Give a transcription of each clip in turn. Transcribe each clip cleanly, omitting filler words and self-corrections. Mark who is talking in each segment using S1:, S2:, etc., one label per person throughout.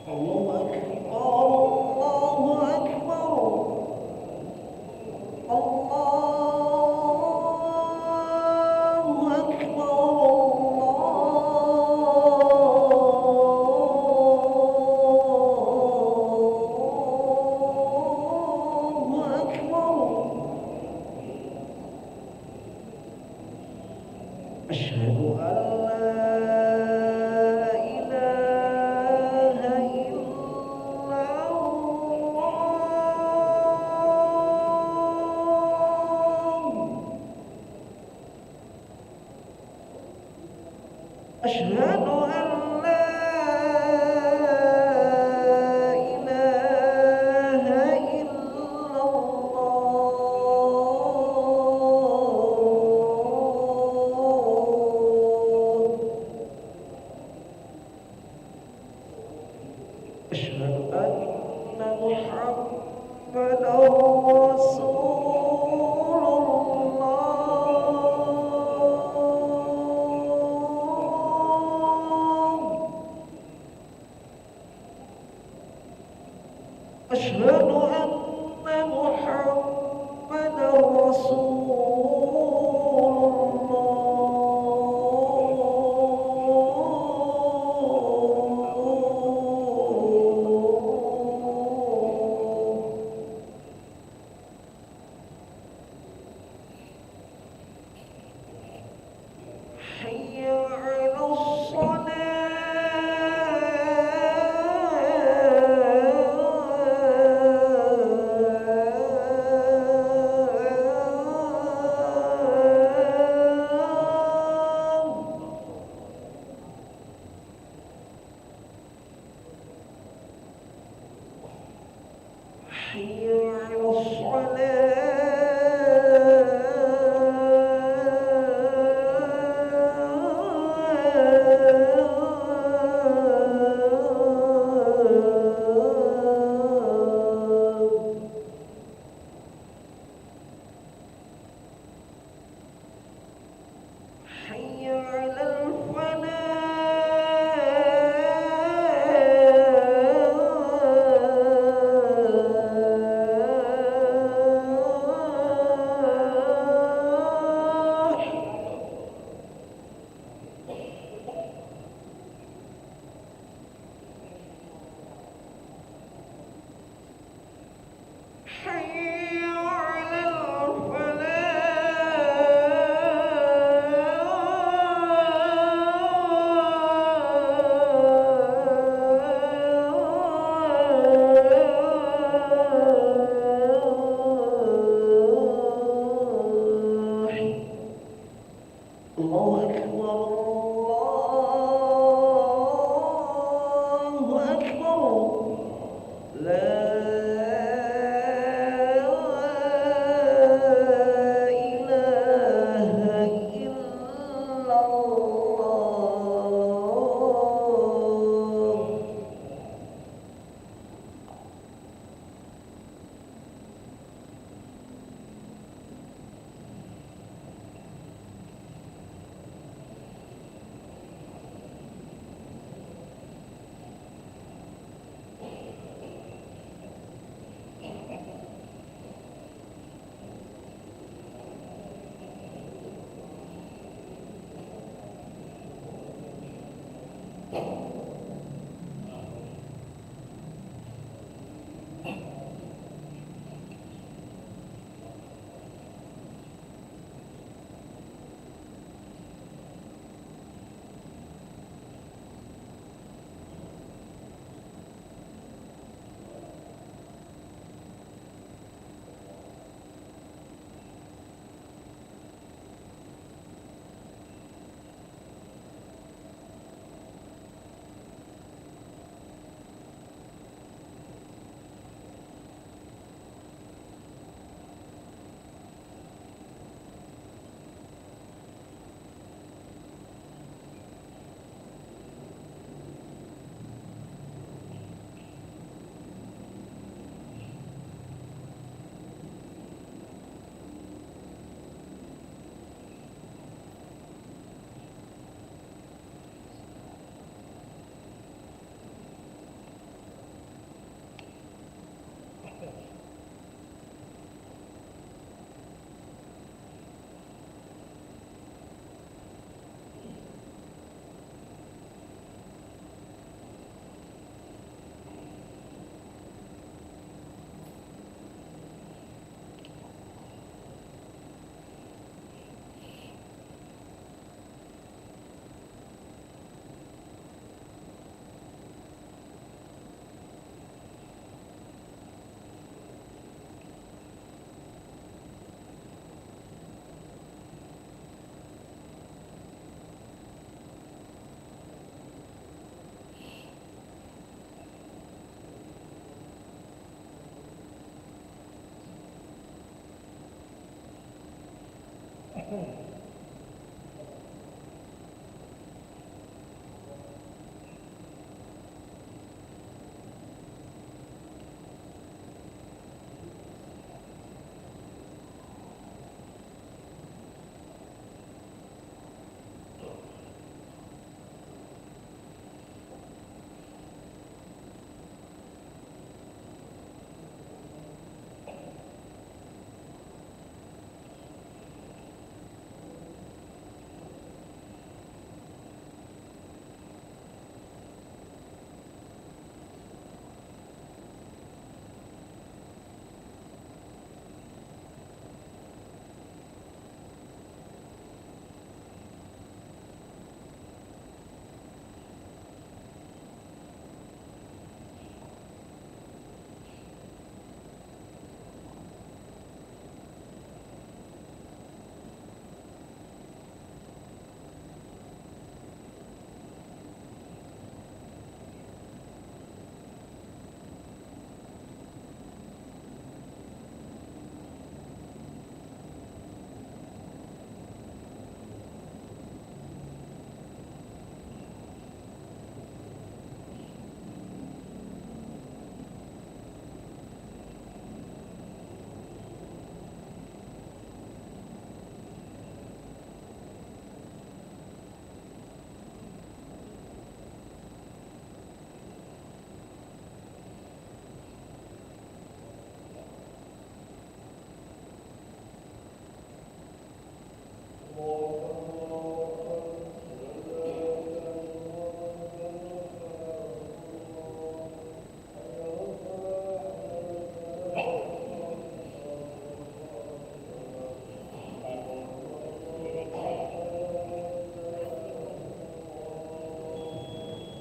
S1: الله أكبر الله أكبر الله أكبر الله أكبر أشهد أن لا إله إلا الله أشهد أن لا إله إلا الله أشهد أن محمدا رسول الله أشهد أن محمدا رسول الله حي على الصلاة حي على الصلاة حي على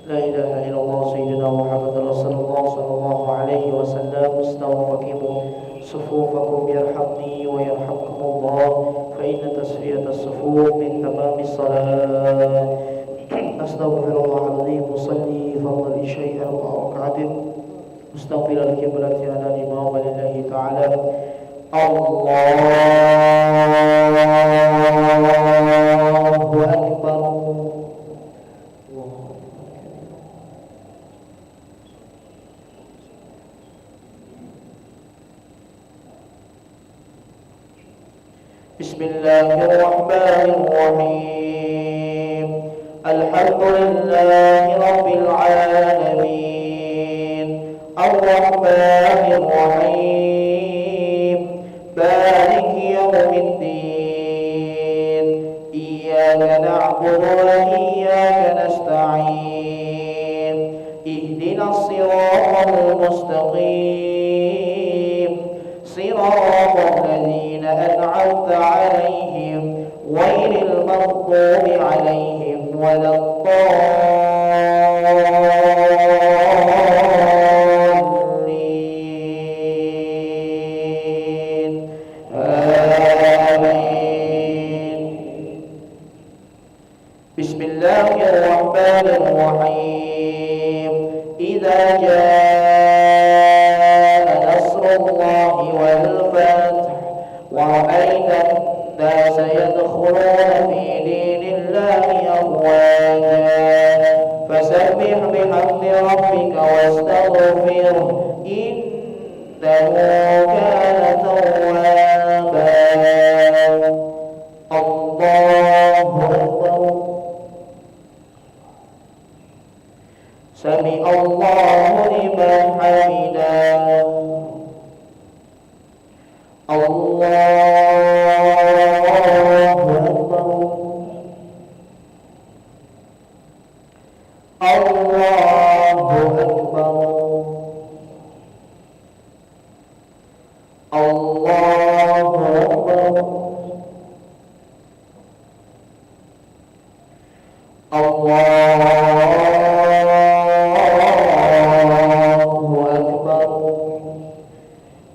S2: لا إله إلا الله سيدنا محمد رسول الله صلى الله عليه وسلم. استوفقوا صفوفكم يرحمني ويرحمكم الله، فإن تسوية الصفوف من تمام الصلاة. أستغفر الله العظيم. أصلي فرض العشاء 4 ركعات مستقبل القبلة على الإمام لله تعالى. الله أكبر. بسم الله الرحمن الرحيم. الحمد لله رب العالمين الرحمن الرحيم مالك يوم الدين. إياك نعبد وإياك نستعين. اهدنا الصراط المستقيم صراط الذين أنعمت عليهم غير المغضوب عليهم ولا الضالين. آمين. بسم الله الرحمن الرحيم. إذا جاء نصر الله والفتح ورأيت الناس يدخلون في دين الله أفواجا فسبح بحمد ربك واستغفره إنه كان توابا. الله أكبر. سمع الله لمن حمده. الله أكبر. الله أكبر. الله أكبر. الله أكبر.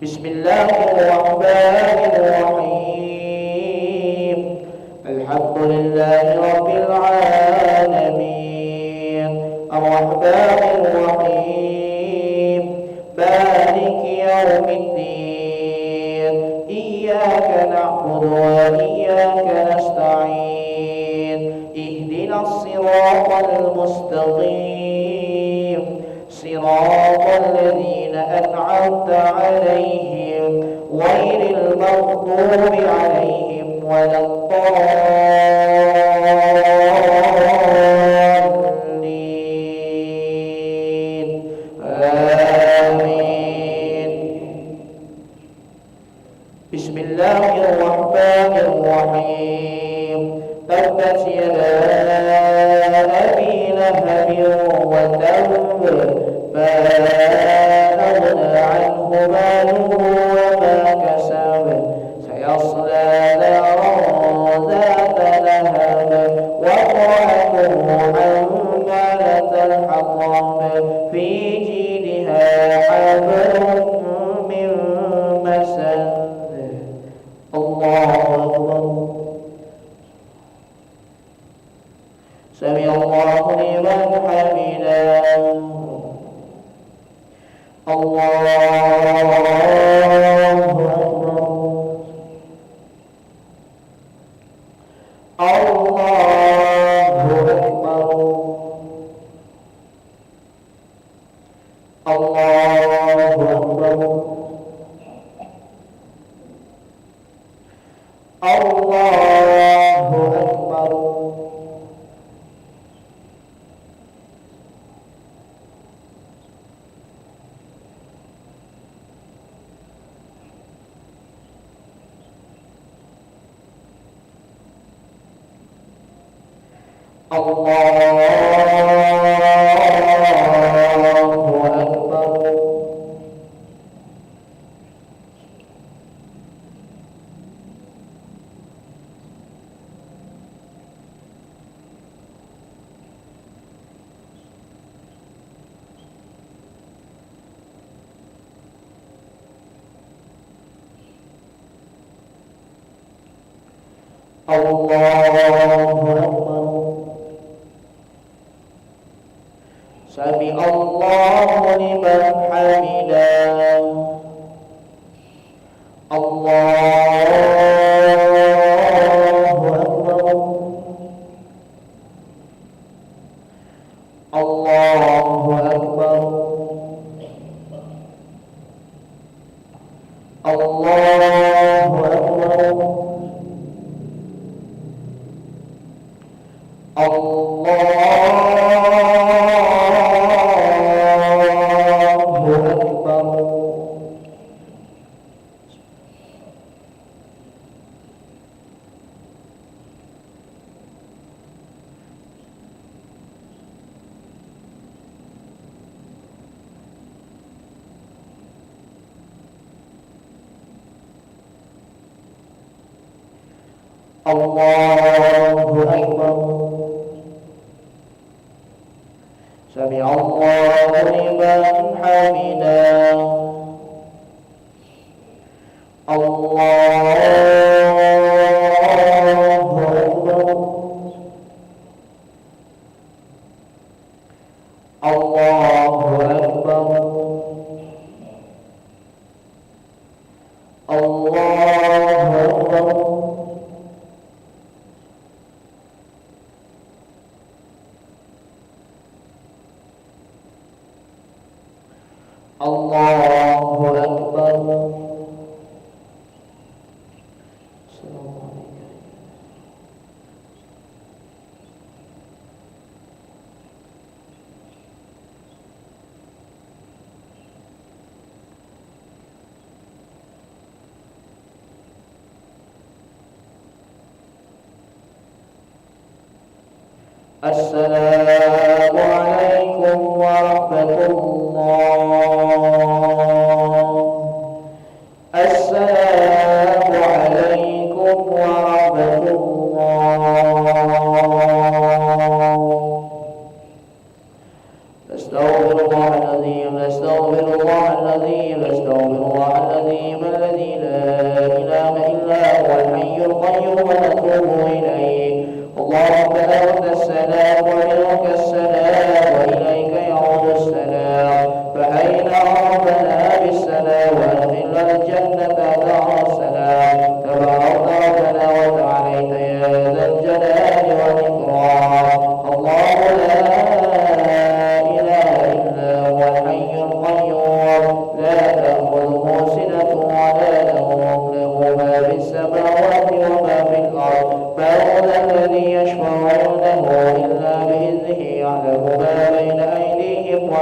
S2: بسم الله الرحمن الرحيم. الحمد لله رب العالمين الرحمن الرحيم مالك يوم الدين. إياك إياك نعبد وإياك نستعين اهدنا الصراط المستقيم صراط الذين أنعمت عليهم غير المغضوب عليهم ولا الضالين آمين. بسم الله الرحمن الرحيم. تبت يدا أبي لهب وتب ما أغنى عنه ماله وما كسب سيصلى نارا ذات لهب وامرأته حمالة الحطب في جيدها حبل من مسد. الله أكبر. سمع الله لمن حمده. الله أكبر. الله أكبر. الله أكبر. الله أكبر. سمع الله لمن حمده. الله أكبر. الله أكبر. الله أكبر. الله أكبر. سمع الله لمن حمده. الله أكبر. الله أكبر. الله أكبر. الله أكبر. السلام عليكم. السلام عليكم ورحمة الله. السلام عليكم ورحمة الله. أستغفر الله العظيم. أستغفر الله العظيم. أستغفر الله العظيم الذي لا إله إلا هو الحي القيوم ونتوب إليه. اللهم أنت السلام ومنك السلام وإليك يعود السلام. فحينا ربنا بالسلام وأدخلنا الجنة دار السلام.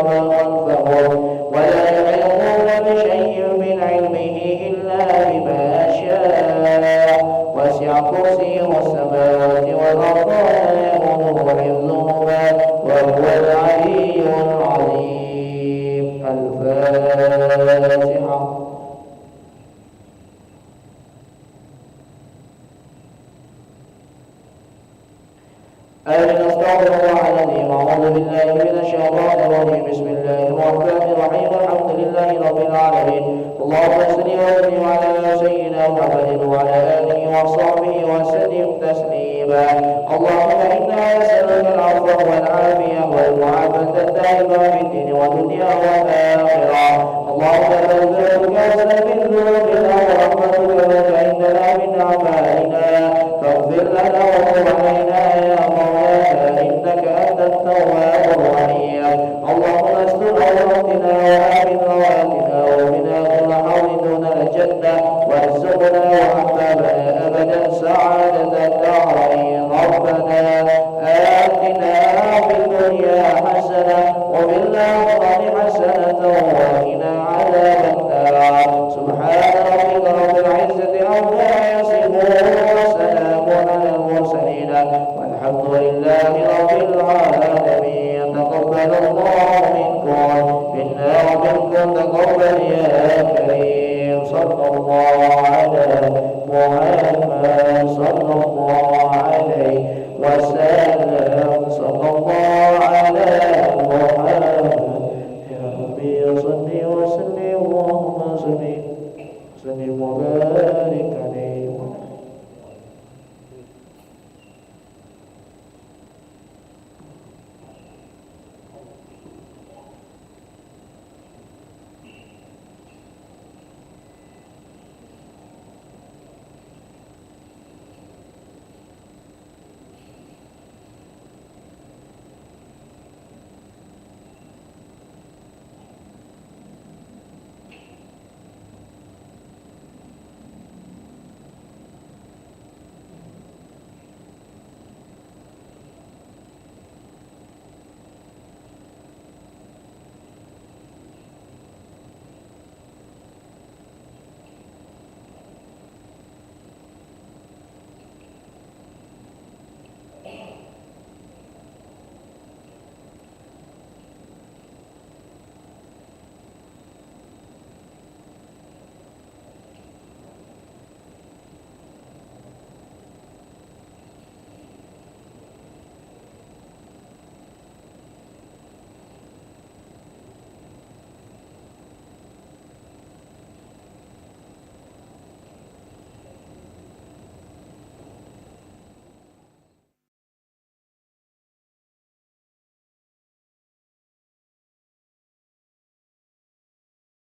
S2: وما خلفهم ولا يحيطون بشيء من علمه إلا بما شاء وسع كرسيه السماوات والأرض ولا يئوده حفظهما وهو العلي العظيم. الفاتحة. أستغفر الله العظيم. أعوذ بالله من الشيطان الرجيم. بسم الله الرحمن الرحيم. الحمد لله رب العالمين. اللهم صل وسلم على سيدنا محمد وعلى آله وصحبه وسلم تسليما. اللهم إنا نسألك العفو والعافية والمعافاة الدائمة في الدين والدنيا والآخرة. اللهم نسألك أسأل من ذنوبنا ورحمتك لك عندنا من أعمالنا فاغفر لنا وتب علينا يا مولانا إنك أنت التواب الرحيم. اللهم استر عوراتنا وآمن رواتنا وبنا كل حول دون الجنة وارزقنا وأحبابنا أبدا سعادة الدارين. ربنا آتنا في الدنيا حسنة وفي الآخرة حسنة